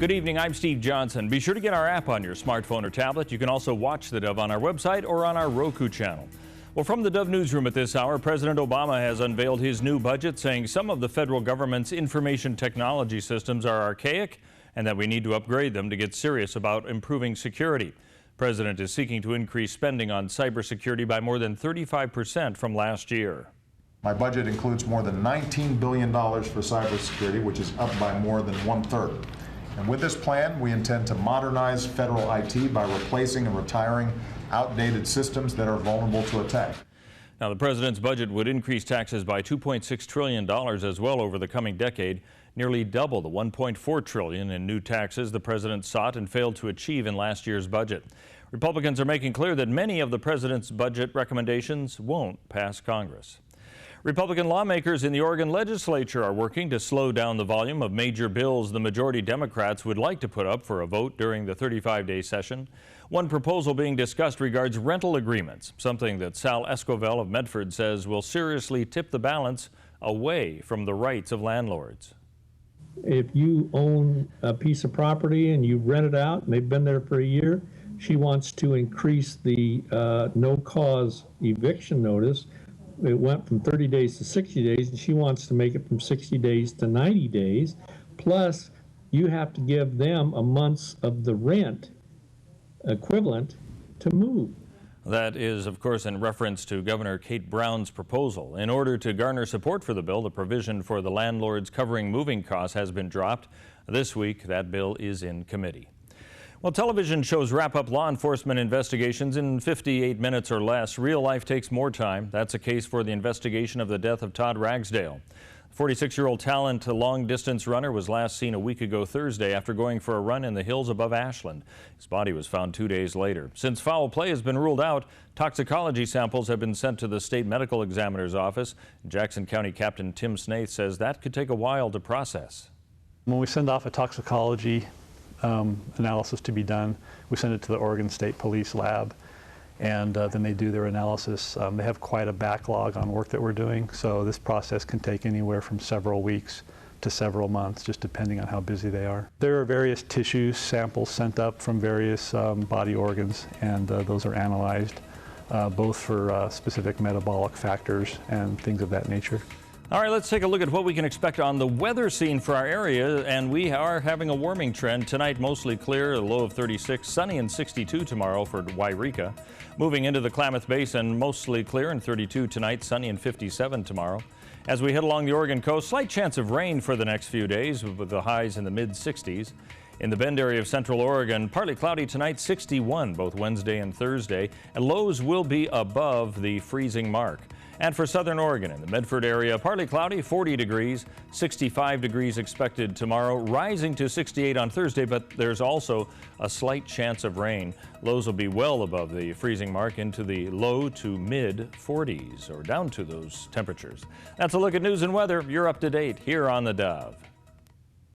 Good evening, I'm Steve Johnson. Be sure to get our app on your smartphone or tablet. You can also watch the Dove on our website or on our Roku channel. Well, from the Dove newsroom at this hour, President Obama has unveiled his new budget, saying some of the federal government's information technology systems are archaic and that we need to upgrade them to get serious about improving security. The president is seeking to increase spending on cybersecurity by more than 35% from last year. My budget includes more than $19 billion for cybersecurity, which is up by more than 1/3. And with this plan, we intend to modernize federal IT by replacing and retiring outdated systems that are vulnerable to attack. Now, the president's budget would increase taxes by $2.6 trillion as well over the coming decade, nearly double the $1.4 trillion in new taxes the president sought and failed to achieve in last year's budget. Republicans are making clear that many of the president's budget recommendations won't pass Congress. Republican lawmakers in the Oregon legislature are working to slow down the volume of major bills the majority Democrats would like to put up for a vote during the 35-day session. One proposal being discussed regards rental agreements, something that Sal Escovel of Medford says will seriously tip the balance away from the rights of landlords. If you own a piece of property and you rent it out and they've been there for a year, she wants to increase the no-cause eviction notice. It went from 30 days to 60 days, and she wants to make it from 60 days to 90 days. Plus, you have to give them a month's of the rent equivalent to move. That is, of course, in reference to Governor Kate Brown's proposal. In order to garner support for the bill, the provision for the landlords covering moving costs has been dropped. This week, that bill is in committee. Well, television shows wrap up law enforcement investigations in 58 minutes or less. Real life takes more time. That's a case for the investigation of the death of Todd Ragsdale. 46-year-old talent long-distance runner was last seen a week ago Thursday after going for a run in the hills above Ashland. His body was found 2 days later. Since foul play has been ruled out, toxicology samples have been sent to the state medical examiner's office. Jackson County Captain Tim Snaith says that could take a while to process. When we send off a toxicology analysis to be done, we send it to the Oregon State Police lab, and then they do their analysis. They have quite a backlog on work that we're doing, so this process can take anywhere from several weeks to several months, just depending on how busy they are. There are various tissue samples sent up from various body organs, and those are analyzed both for specific metabolic factors and things of that nature. All right, let's take a look at what we can expect on the weather scene for our area, and we are having a warming trend. Tonight, mostly clear, a low of 36, sunny and 62 tomorrow for Wairika. Moving into the Klamath Basin, mostly clear and 32 tonight, sunny and 57 tomorrow. As we head along the Oregon coast, slight chance of rain for the next few days with the highs in the mid-60s. In the Bend area of central Oregon, partly cloudy tonight, 61 both Wednesday and Thursday, and lows will be above the freezing mark. And for southern Oregon, in the Medford area, partly cloudy, 40 degrees, 65 degrees expected tomorrow, rising to 68 on Thursday, but there's also a slight chance of rain. Lows will be well above the freezing mark into the low to mid 40s, or down to those temperatures. That's a look at news and weather. You're up to date here on the Dove.